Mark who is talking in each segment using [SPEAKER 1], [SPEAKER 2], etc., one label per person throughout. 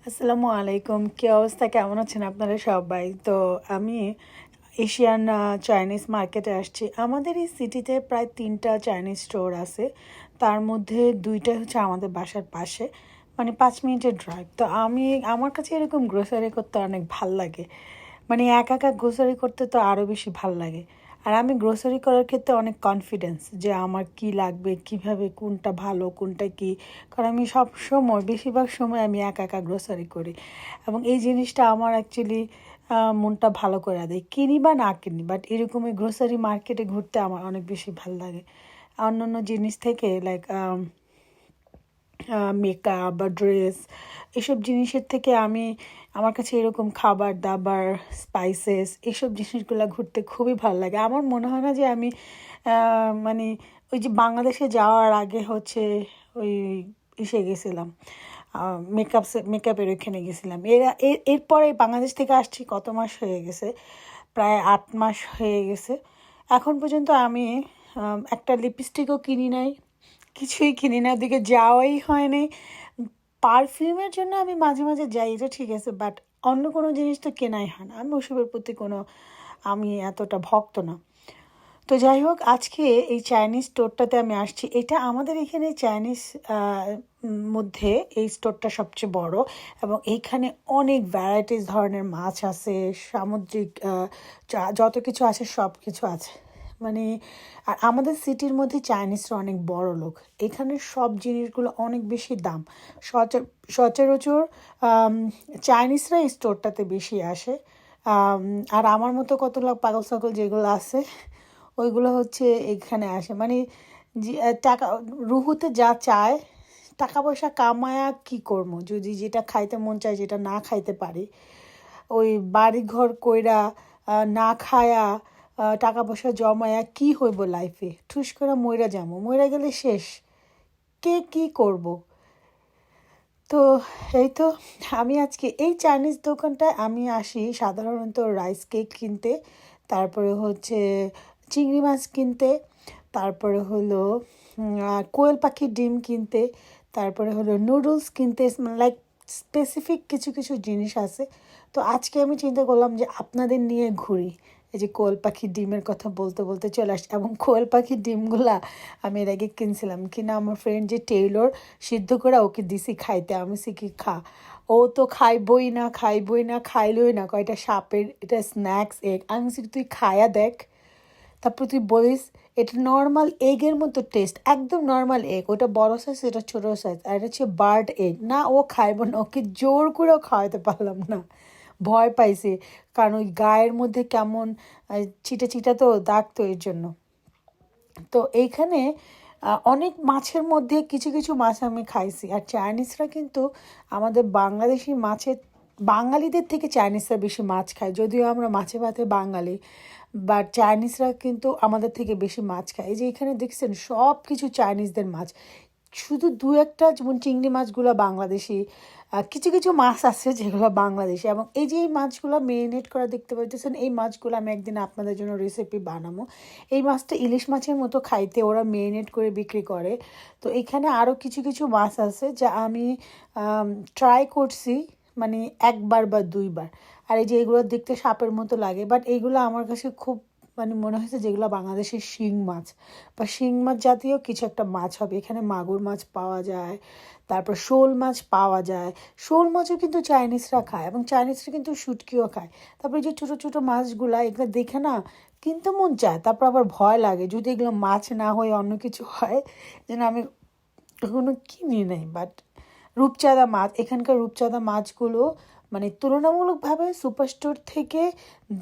[SPEAKER 1] আসসালামু আলাইকুম, কি অবস্থা, কেমন আছেন আপনারা সবাই? তো আমি এশিয়ান চাইনিজ মার্কেটে আসছি। আমাদের এই সিটিতে প্রায় 3টা চাইনিজ স্টোর আছে। তার মধ্যে 2টা হচ্ছে আমাদের বাসার পাশে, মানে 5 মিনিটের ড্রাইভ। তো আমার কাছে এরকম গ্রোসারি করতে অনেক ভাল লাগে। মানে একা একা গ্রোসারি করতে তো আরও বেশি ভাল লাগে। আর আমি গ্রোসারি করার ক্ষেত্রে অনেক কনফিডেন্স যে আমার কি লাগবে, কিভাবে, কোনটা ভালো, কোনটা কি। কারণ আমি সব সময়, বেশিরভাগ সময় আমি একা একা গ্রোসারি করি, এবং এই জিনিসটা আমার অ্যাকচুয়ালি মনটা ভালো করে দেয়। কিনি বা না কিনি, বাট এরকমই গ্রোসারি মার্কেটে ঘুরতে আমার অনেক বেশি ভালো লাগে। অন্যান্য জিনিস থেকে লাইক মেকআপ বা ড্রেস, এসব জিনিসের থেকে আমার কাছে এরকম খাবার দাবার, স্পাইসেস, এসব জিনিসগুলো ঘুরতে খুবই ভালো লাগে। আমার মনে হয় না যে আমি মানে ওই যে বাংলাদেশে যাওয়ার আগে হচ্ছে ওই ইসে গেছিলাম, মেকআপের ওইখানে গেছিলাম। এরপরে বাংলাদেশ থেকে আসছি কত মাস হয়ে গেছে, প্রায় 8 মাস হয়ে গেছে। এখন পর্যন্ত আমি একটা লিপস্টিকও কিনি নাই, কিছুই কিনি না, ওদিকে যাওয়াই হয়নি। পারফিউমের জন্য আমি মাঝে মাঝে যাই, এটা ঠিক আছে, বাট অন্য কোনো জিনিস তো কেনাই হয় না। আমি ওসবের প্রতি আমি এতটা ভক্ত না। তো যাই হোক, আজকে এই চাইনিজ স্টোরটাতে আমি আসছি। এটা আমাদের এখানে চাইনিজ মধ্যে এই স্টোরটা সবচেয়ে বড়, এবং এইখানে অনেক ভ্যারাইটিস ধরনের মাছ আছে, সামুদ্রিক যত কিছু আছে সব কিছু আছে। মানে আর আমাদের সিটির মধ্যে চাইনিজরা অনেক বড় লোক। এখানে সব জিনিসগুলো অনেক বেশি দাম। সচরাচর চাইনিজরা এই স্টোরটাতে বেশি আসে। আর আমার মতো কত লোক পাগল ছাগল যেগুলো আছে, ওইগুলো হচ্ছে এখানে আসে। মানে টাকা রুহুতে যা চায়, টাকা পয়সা কামায়া কি করবো, যদি যেটা খাইতে মন চায়, যেটা না খাইতে পারি, ওই বাড়ি ঘর কইরা না খায়া টাকা পয়সা জমায়া কি হইব লাইফে? ঠুস করে মইরা যাবো, মইরা গেলে শেষ। কে কি করব? তো এই তো, আমি আজকে এই চাইনিজ দোকানটায় আমি আসি সাধারণত রাইস কেক কিনতে, তারপরে হচ্ছে চিংড়ি মাছ কিনতে, তারপরে হলো কোয়েল পাখির ডিম কিনতে, তারপরে হলো নুডলস কিনতে, লাইক স্পেসিফিক কিছু কিছু জিনিস আছে। তো আজকে আমি চিন্তা করলাম যে আপনাদের নিয়ে ঘুরি। এই যে কোয়েল পাখির ডিমের কথা বলতে বলতে চলে আসছে, এবং কোয়েল পাখির ডিমগুলা আমি এর আগে কিনছিলাম কিনা, আমার ফ্রেন্ড যে টেইলর, সিদ্ধ করে ওকে দিছি খাইতে, আমি সে কি খা, ও তো খাইবই না, খাইবই না, খাইলই না, কয়টা সাপের এটা স্ন্যাক্স এগ। আমি বলছি, তুই খায়া দেখ, তারপর তুই বলিস এটা নর্মাল এগের মতো টেস্ট, একদম নর্মাল এগ, ওটা বড় সাইজ, এটা ছোটো সাইজ, আর এটা হচ্ছে বার্ড এগ। না, ও খাইব না, ওকে জোর করেও খাওয়াতে পারলাম না, ভয় পাইছে, কারণ ওই গায়ের মধ্যে কেমন চিটা চিটা তো দাগ, তো এর জন্য। তো এইখানে অনেক মাছের মধ্যে কিছু কিছু মাছ আমি খাইছি। আর চাইনিজরা কিন্তু আমাদের বাংলাদেশি মাছের, বাঙালিদের থেকে চাইনিজরা বেশি মাছ খায়, যদিও আমরা মাছে ভাতে বাঙালি, বাট চাইনিজরা কিন্তু আমাদের থেকে বেশি মাছ খায়। এই যে এখানে দেখছেন সব কিছু চাইনিজদের মাছ, শুধু দু একটা যেমন চিংড়ি মাছগুলো বাংলাদেশি, কিছু কিছু মাছ আছে যেগুলো বাংলাদেশি। এবং এই যে এই মাছগুলো মেরিনেট করা দেখতে পাইতেছেন, এই মাছগুলো আমি একদিন আপনাদের জন্য রেসিপি বানাবো। এই মাছটা ইলিশ মাছের মতো খাইতে, ওরা মেরিনেট করে বিক্রি করে। তো এখানে আরও কিছু কিছু মাছ আছে যা আমি ট্রাই করছি, মানে একবার বা দুইবার। আর এই যে এগুলো দেখতে সাপের মতো লাগে, বাট এইগুলো আমার কাছে খুব মানে মনে হয়েছে যেগুলো বাংলাদেশের শিং মাছ বা শিং মাছ জাতীয় কিছু একটা মাছ হবে। এখানে মাগুর মাছ পাওয়া যায়, তারপর শোল মাছ পাওয়া যায়। শোল মাছও কিন্তু চাইনিজরা খায়, এবং চাইনিজরা কিন্তু শুটকিও খায়। তারপরে যে ছোটো ছোটো মাছগুলা, এগুলো দেখে না কিনতে মন চায়, তারপর আবার ভয় লাগে যদি এগুলো মাছ না হয়ে অন্য কিছু হয়, যেন আমি কখনো কিনি নাই। বাট রূপচাঁদা মাছ, এখানকার রূপচাঁদা মাছগুলো মানে তুলনামূলকভাবে সুপার স্টোর থেকে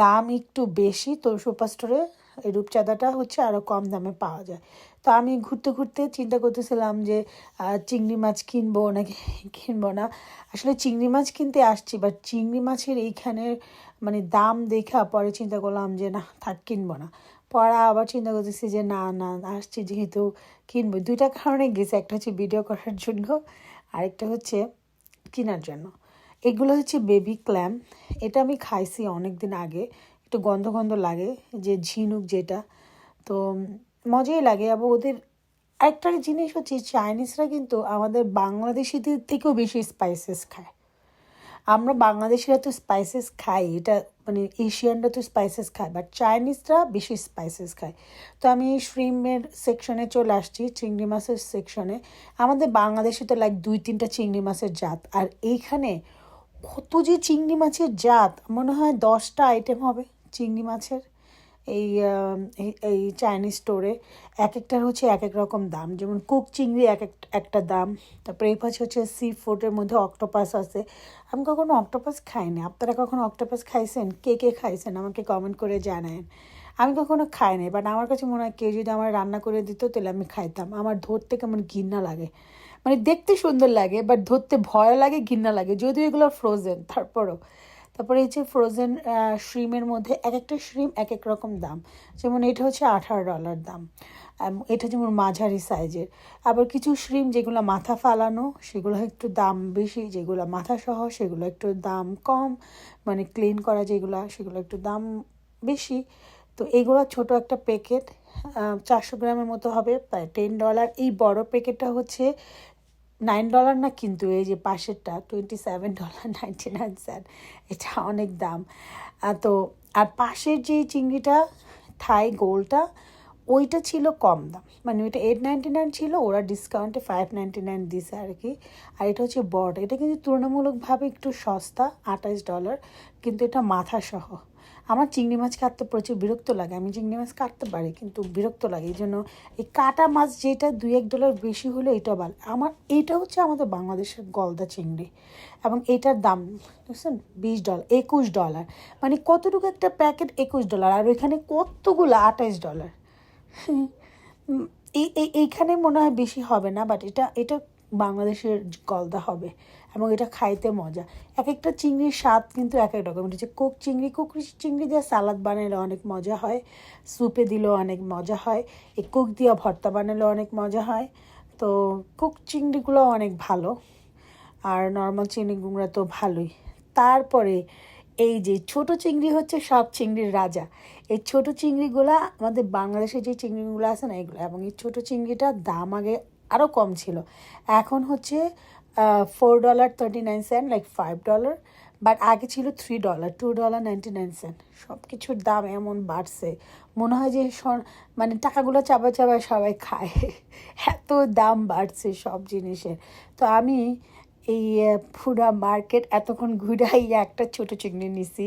[SPEAKER 1] দাম একটু বেশি। তো সুপার স্টোরে এই রূপচাঁদাটা হচ্ছে আরও কম দামে পাওয়া যায়। তো আমি ঘুরতে ঘুরতে চিন্তা করতেছিলাম যে চিংড়ি মাছ কিনবো নাকি কিনবো না। আসলে চিংড়ি মাছ কিনতে আসছি, বাট চিংড়ি মাছের এইখানের মানে দাম দেখা পরে চিন্তা করলাম যে না থাক, কিনবো না। পরে আবার চিন্তা করতেছি যে না না, আসছি যেহেতু কিনবো। দুইটা কারণে গেছে, একটা হচ্ছে ভিডিও করার জন্য, আরেকটা হচ্ছে কেনার জন্য। এগুলো হচ্ছে বেবি ক্ল্যাম। এটা আমি খাইছি অনেক দিন আগে, একটু গন্ধ গন্ধ লাগে, যে ঝিনুক যেটা, তো মজাই লাগে। এবং ওদের আরেকটা জিনিস হচ্ছে চাইনিজরা কিন্তু আমাদের বাংলাদেশিদের থেকেও বেশি স্পাইসেস খায়। আমরা বাংলাদেশিরা তো স্পাইসেস খাই, এটা মানে এশিয়ানরা তো স্পাইসেস খায়, বাট চাইনিজরা বেশি স্পাইসেস খায়। তো আমি শ্রিমের সেকশনে চলে আসছি, চিংড়ি মাছের সেকশনে। আমাদের বাংলাদেশে তো লাইক 2-3টা চিংড়ি মাছের জাত, আর এইখানে কত যে চিংড়ি মাছের জাত, মনে হয় 10টা আইটেম হবে চিংড়ি মাছের। এই এই চাইনিজ স্টোরে এক একটার হচ্ছে এক এক রকম দাম, যেমন কুক চিংড়ি একটা দাম। তারপরে এই পাশে হচ্ছে সি ফুডের মধ্যে অক্টোপাস আছে। আমি কখনো অক্টোপাস খাইনি, আপনারা কখনো অক্টোপাস খাইছেন? কে কে খাইছেন আমাকে কমেন্ট করে জানায়েন। আমি কখনো খাইনি, বাট আমার কাছে মনে হয় কেউ যদি আমার রান্না করে দিত তাহলে আমি খাইতাম। আমার ধরতে কেমন ঘৃণা লাগে, মানে দেখতে সুন্দর লাগে বাট ধরতে ভয় লাগে, ঘৃণা লাগে, যদিও এগুলো ফ্রোজেন তারপরও। তারপরে এই যে ফ্রোজেন শ্রিমের মধ্যে এক একটা শ্রিম এক এক রকম দাম, যেমন এটা হচ্ছে $18 দাম, এটা যেমন মাঝারি সাইজের। আবার কিছু শ্রিম যেগুলো মাথা ফালানো সেগুলো একটু দাম বেশি, যেগুলো মাথা সহ সেগুলো একটু দাম কম, মানে ক্লিন করা যেগুলো সেগুলো একটু দাম বেশি। তো এইগুলো ছোট একটা প্যাকেট, 400 গ্রামের মতো হবে, প্রায় $10। এই বড় প্যাকেটটা হচ্ছে $9 না, কিন্তু এই যে পাশেরটা $27.99, এটা অনেক দাম। তো আর পাশের যে চিংড়িটা থাই গোলটা, ওইটা ছিল কম দাম, মানে ওইটা $8.99 ছিল, ওরা ডিসকাউন্টে $5.99 দিছে আর কি। আর এটা হচ্ছে বড়, এটা কিন্তু তুলনামূলকভাবে একটু সস্তা, $28, কিন্তু এটা মাথা সহ। আমার চিংড়ি মাছ কাটতে প্রচুর বিরক্ত লাগে, আমি চিংড়ি মাছ কাটতে পারি কিন্তু বিরক্ত লাগে, এই জন্য এই কাটা মাছ যেটা $2-1 বেশি হলে এটা ভালো। আমার এইটা হচ্ছে আমাদের বাংলাদেশের গলদা চিংড়ি, এবং এটার দাম বুঝছেন $20, $21, মানে কতটুকু একটা প্যাকেট $21, আর ওইখানে কতগুলো $28। এইখানে মনে হয় বেশি হবে না, বাট এটা এটা বাংলাদেশের গলদা হবে, এবং এটা খাইতে মজা। এক একটা চিংড়ির স্বাদ কিন্তু এক এক রকম। এটা হচ্ছে কুক চিংড়ি দিয়ে সালাদ বানালে অনেক মজা হয়, স্যুপে দিলেও অনেক মজা হয়, এই কুক দিয়ে ভর্তা বানালেও অনেক মজা হয়। তো কুক চিংড়িগুলো অনেক ভালো, আর নর্মাল চিংড়িগুলো তো ভালোই। তারপরে এই যে ছোট চিংড়ি হচ্ছে সব চিংড়ির রাজা। এই ছোট চিংড়িগুলা আমাদের বাংলাদেশে যে চিংড়িগুলো আছে না এগুলো, এবং এই ছোট চিংড়িটার দাম আগে আরও কম ছিল, এখন হচ্ছে $4.39, লাইক $5, বাট আগে ছিল $3, $2.99। সব কিছুর দাম এমন বাড়ছে, মনে হয় যে মানে টাকাগুলো চাপা চাপা সবাই খায়, এত দাম বাড়ছে সব জিনিসের। তো আমি এই পুরা মার্কেট এতক্ষণ ঘুরাই একটা ছোট চিংড়ি নিছি,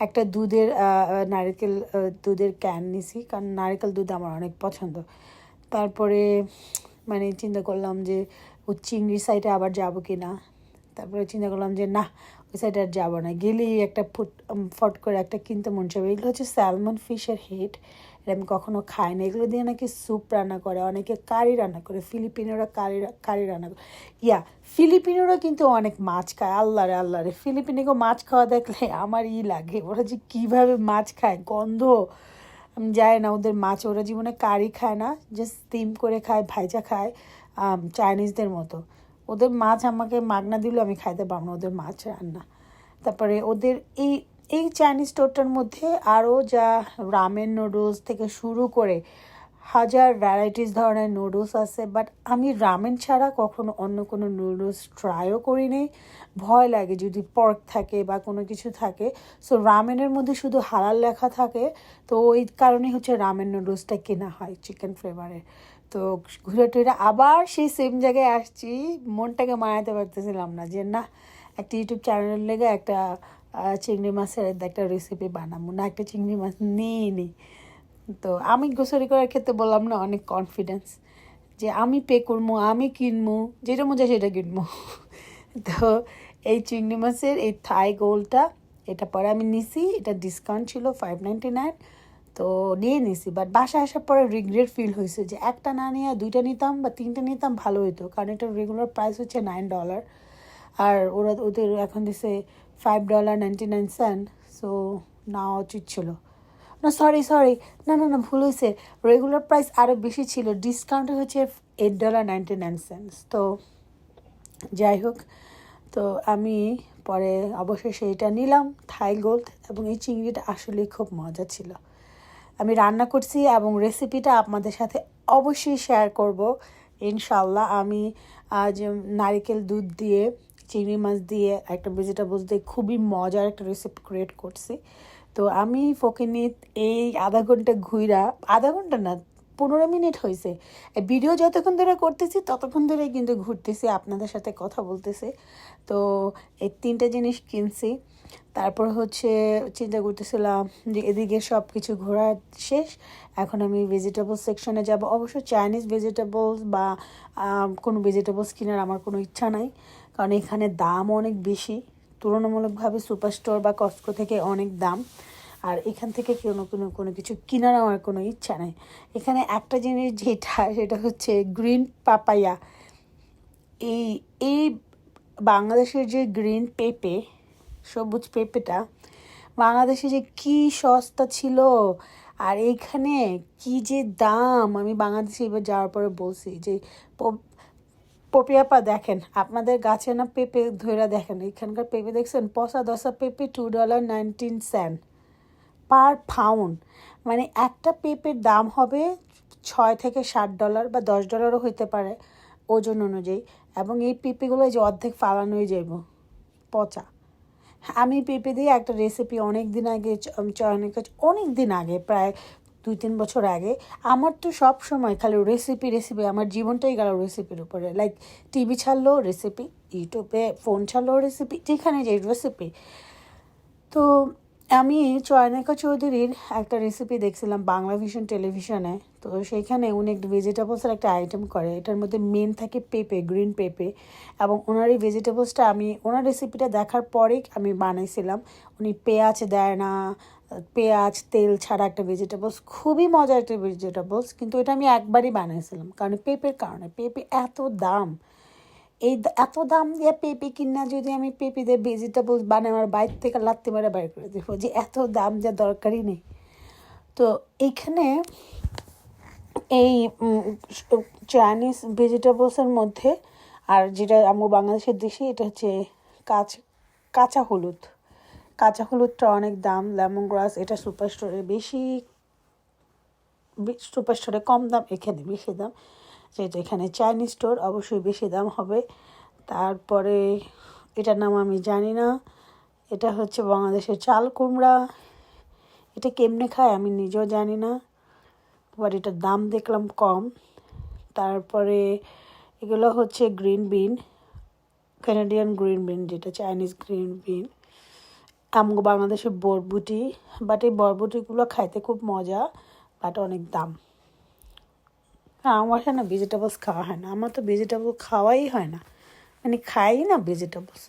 [SPEAKER 1] একটা দুধের নারকেল দুধের ক্যান নিছি, কারণ নারকেল দুধ আমার অনেক পছন্দ। তারপরে মানে চিন্তা করলাম যে ওই চিংড়ি সাইডে আবার যাবো কি না, তারপরে চিন্তা করলাম যে না ওই সাইডে আর যাবো না, গেলেই একটা ফট করে একটা কিনতে মন চাইবে। এগুলো হচ্ছে স্যালমন ফিশের হেড, এটা আমি কখনো খাই না। এগুলো দিয়ে নাকি স্যুপ রান্না করে, অনেকে কারি রান্না করে, ফিলিপিনোরা কারি রান্না করে। ফিলিপিনোরা কিন্তু অনেক মাছ খায়, আল্লাহ রে ফিলিপিনিকে মাছ খাওয়া দেখলে আমার লাগে, ওরা যে কীভাবে মাছ খায়, গন্ধ আমি যাই না ওদের মাছ, ওরা জীবনে কারি খায় না, জাস্ট স্টিম করে খায়, ভাইজা খায়, চাইনিজদের মতো। ওদের মাছ আমাকে মাগনা দিলেও আমি খাইতে পারবো না ওদের মাছ রান্না। তারপরে ওদের এই এই চাইনিজ স্টোরটার মধ্যে আরও যা রামেন নুডলস থেকে শুরু করে হাজার ভ্যারাইটিস ধরনের নুডলস আছে, বাট আমি রামেন ছাড়া কখনো অন্য কোনো নুডলস ট্রাইও করি নি, ভয় লাগে যদি পর্ক থাকে বা কোনো কিছু থাকে। সো রামেনের মধ্যে শুধু হালাল লেখা থাকে, তো ওই কারণেই হচ্ছে রামেন নুডলসটা কেনা হয় চিকেন ফ্লেভারের। তো ঘুরে টুরে আবার সেই সেম জায়গায় আসছি, মনটাকে মানাতে পারতেছিলাম না যে না একটা ইউটিউব চ্যানেল লেগে একটা চিংড়ি মাছের একটা রেসিপি বানাবো, না একটা চিংড়ি মাছ নিয়ে নিই। তো আমি গ্রোসারি করার ক্ষেত্রে বললাম না অনেক কনফিডেন্স, যে আমি পে করবো, আমি কিনবো, যেটা মজা সেটা কিনবো। তো এই চিংড়ি মাছের এই থাই গোলটা, এটা পরে আমি নিছি, এটা ডিসকাউন্ট ছিল $5.99, তো নিয়ে নিছি। বাট বাসায় আসার পরে রিগ্রেট ফিল হয়েছে যে একটা না নিয়ে 2টা নিতাম বা 3টা নিতাম ভালো হতো, কারণ এটার রেগুলার প্রাইস হচ্ছে $9, আর ওদের এখন দিছে $5.99। সো নেওয়া উচিত ছিল, না সরি না না না ভুল হয়েছে, রেগুলার প্রাইস আরও বেশি ছিল, ডিসকাউন্টে হচ্ছে $8.99। তো যাই হোক, তো আমি পরে অবশ্যই সেইটা নিলাম থাই গোল্ড, এবং এই চিংড়িটা আসলেই খুব মজা ছিল। আমি রান্না করছি এবং রেসিপিটা আপনাদের সাথে অবশ্যই শেয়ার করব ইনশাল্লাহ। আমি আজ নারিকেল দুধ দিয়ে চিংড়ি মাছ দিয়ে একটা ভেজিটেবলস দিয়ে খুবই মজার একটা রেসিপি ক্রিয়েট করছি। তো আমি ফকিনিত এই আধা ঘন্টা ঘুইরা, আধা ঘন্টা না 15 মিনিট হয়েছে, ভিডিও যতক্ষণ ধরে করতেছি ততক্ষণ ধরেই কিন্তু ঘুরতেছি, আপনাদের সাথে কথা বলতেছি। তো এই 3টে জিনিস কিনছি। তারপর হচ্ছে চিন্তা করতেছিলাম যে এদিকে সব কিছু ঘোরা শেষ, এখন আমি ভেজিটেবল সেকশনে যাব। অবশ্য চাইনিজ ভেজিটেবলস বা কোনো ভেজিটেবলস কেনার আমার কোনো ইচ্ছা নাই, কারণ এখানে দাম অনেক বেশি, তুলনামূলকভাবে সুপার স্টোর বা কস্টকো থেকে অনেক দাম। আর এখান থেকে কোনো কিছু কেনার আমার কোনো ইচ্ছা নেই। এখানে একটা জিনিস সেটা হচ্ছে গ্রিন পাপায়া। এই এই বাংলাদেশের যে গ্রিন পেঁপে, সবুজ পেঁপেটা বাংলাদেশে যে কি সস্তা ছিল, আর এইখানে কি যে দাম। আমি বাংলাদেশে এবার যাওয়ার পরে বলছি যে পপিয়াপা দেখেন, আপনাদের গাছে না পেঁপে ধরে দেখেন, এখানকার পেঁপে দেখছেন, পচা দশা পেঁপে $2.19 পার পাউন্ড। মানে একটা পেঁপের দাম হবে $6 থেকে $7 বা $10 হইতে পারে ওজন অনুযায়ী। এবং এই পেঁপেগুলো যে অর্ধেক ফালানো হয়ে যাইব পচা। আমি পেঁপে দিয়ে একটা রেসিপি অনেক দিন আগে অনেক দিন আগে, প্রায় 2-3 বছর আগে, আমার তো সব সময় খালি রেসিপি, আমার জীবনটাই গেল রেসিপির উপরে। লাইক টিভি ছাড়লেও রেসিপি, ইউটিউবে ফোন ছাড়লেও রেসিপি, যেখানে যে রেসিপি। তো আমি চয়নিকা চৌধুরীর একটা রেসিপি দেখছিলাম বাংলা ভিশন টেলিভিশনে। তো সেইখানে উনি একটা ভেজিটেবলসের একটা আইটেম করে, এটার মধ্যে মেন থাকে পেঁপে, গ্রিন পেঁপে। এবং ওনার এই ভেজিটেবলসটা আমি ওনার রেসিপিটা দেখার পরেই আমি বানাইছিলাম। উনি পেঁয়াজ দেয় না, পেঁয়াজ তেল ছাড়া একটা ভেজিটেবলস, খুবই মজার একটা ভেজিটেবলস। কিন্তু এটা আমি একবারই বানাইছিলাম, কারণ পেঁপের কারণে। পেঁপে এত দাম, এত দাম দিয়ে পেঁপে কিনা যদি আমি পেঁপে দিয়ে ভেজিটেবলস বানাই, আমার বাইর থেকে লাত্তি মারা বাইর করে দেবো, যে এত দাম যা দরকারই নেই। তো এইখানে এই চাইনিজ ভেজিটেবলসের মধ্যে আর যেটা আমার বাংলাদেশের দেশে, এটা হচ্ছে কাঁচা হলুদ। কাঁচা হলুদটা অনেক দাম। লেমন গ্রাস এটা সুপার স্টোরে সুপার স্টোরে কম দাম, এখানে বেশি দাম। যেহেতু এখানে চাইনিজ স্টোর, অবশ্যই বেশি দাম হবে। তারপরে এটার নাম আমি জানি না, এটা হচ্ছে বাংলাদেশের চাল কুমড়া। এটা কেমনে খায় আমি নিজেও জানি না, বাট এটার দাম দেখলাম কম। তারপরে এগুলো হচ্ছে গ্রিন বিন, কানাডিয়ান গ্রিন বিন, যেটা চাইনিজ গ্রিন বিন। আমগো বাংলাদেশের বরবুটি, বাট এই বরবুটিগুলো খাইতে খুব মজা, বাট অনেক দাম। হ্যাঁ, আমার না ভেজিটেবলস খাওয়া হয় না, আমার তো ভেজিটেবল খাওয়াই হয় না, মানে খাই না ভেজিটেবলস।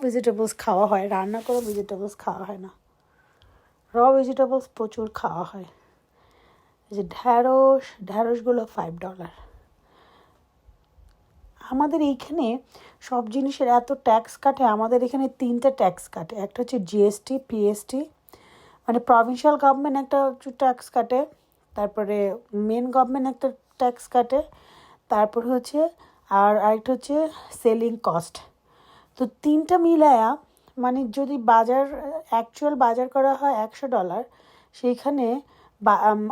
[SPEAKER 1] ভেজিটেবলস খাওয়া হয়, রান্না করে ভেজিটেবলস খাওয়া হয় না। ভেজিটেবলস প্রচুর খাওয়া হয়। যে ঢ্যাঁড়সগুলো $5। আমাদের এইখানে সব জিনিসের এত ট্যাক্স কাটে, আমাদের এখানে 3টা ট্যাক্স কাটে। একটা হচ্ছে জিএসটি, পিএসটি, মানে প্রভিন্সিয়াল গভর্নমেন্ট একটা ট্যাক্স কাটে, তারপরে মেন গভর্নমেন্ট একটা ট্যাক্স কাটে, তারপর হচ্ছে আরেকটা হচ্ছে সেলিং কস্ট। তো 3টা মিলায়া, মানে যদি অ্যাকচুয়াল বাজার করা হয় $100, সেইখানে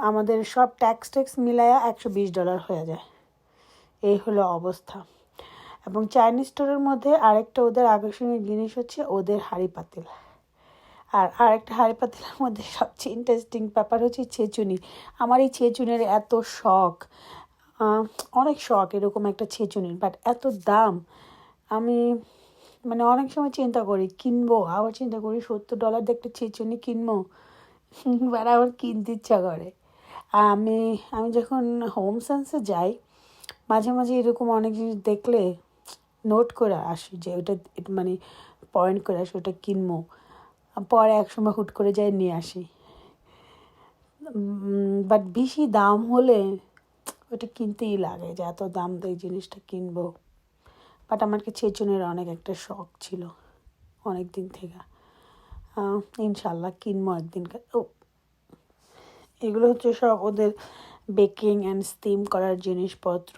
[SPEAKER 1] আমাদের সব ট্যাক্স মিলায়া $120 হয়ে যায়। এই হলো অবস্থা। এবং চাইনিজ স্টোরের মধ্যে আরেকটা ওদের আকর্ষণীয় জিনিস হচ্ছে ওদের হাঁড়ি পাতিল। আর আরেকটা হাঁড়ি পাতিলের মধ্যে সবচেয়ে ইন্টারেস্টিং ব্যাপার হচ্ছে ছেঁচুনি। আমার এই ছেঁচুনির এত শখ, অনেক শখ এরকম একটা ছেঁচুনির, বাট এত দাম। আমি মানে অনেক সময় চিন্তা করি কিনবো, আবার চিন্তা করি $70 দিয়ে একটা ছেঁচুনি কিনবো, এবার আবার কিনতে ইচ্ছা করে। আমি যখন হোম সায়েন্সে যাই, মাঝে মাঝে এরকম অনেক জিনিস দেখলে নোট করে আসি, যে ওটা মানে পয়েন্ট করে আসি ওটা কিনবো, পরে একসময় হুট করে যাই নিয়ে আসি। বাট বেশি দাম হলে ওটা কিনতেই লাগে, যে এত দাম দিয়ে জিনিসটা কিনবো। বাট আমার কি ছেঁচুনের অনেক একটা শখ ছিল অনেক দিন থেকে। ইনশাল্লাহ কিনবো একদিন। এগুলো হচ্ছে সব ওদের বেকিং অ্যান্ড স্টিম করার জিনিসপত্র।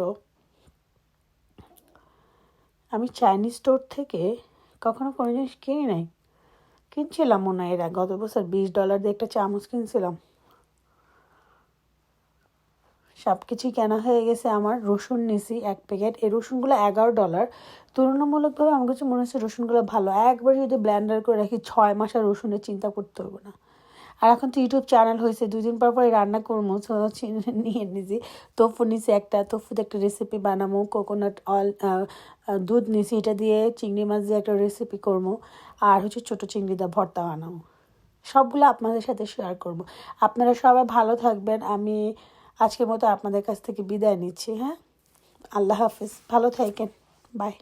[SPEAKER 1] আমি চাইনিজ স্টোর থেকে কখনো কোনো জিনিস কিনি নাই। কিনছিলাম মনে হয় এরা গত বছর $20 দিয়ে একটা চামচ কিনছিলাম, সব কিছুই কেনা হয়ে গেছে আমার। রসুন নিছি 1 প্যাকেট। এই রসুনগুলো $11। তুলনামূলকভাবে আমার কাছে মনে হচ্ছে রসুনগুলো ভালো। একবার যদি ব্লেন্ডার করে রাখি 6 মাস আর রসুনের চিন্তা করতে হবে না। আর এখন তো ইউটিউব চ্যানেল হয়েছে, 2 দিন পর পরই রান্না করবো। নিয়ে নিয়েছি তোফু, নিছি একটা তোফুতে একটা রেসিপি বানাবো। কোকোনাট অয়েল দুধ নিছি, এটা দিয়ে চিংড়ি মাছ দিয়ে একটা রেসিপি করবো। আর হচ্ছে ছোটো চিংড়ি দিয়ে ভর্তা বানাবো। সবগুলো আপনাদের সাথে শেয়ার করব। আপনারা সবাই ভালো থাকবেন। আমি আজকের মতো আপনাদের কাছ থেকে বিদায় নিচ্ছি। হ্যাঁ, আল্লাহ হাফিজ, ভালো থাকেন, বাই।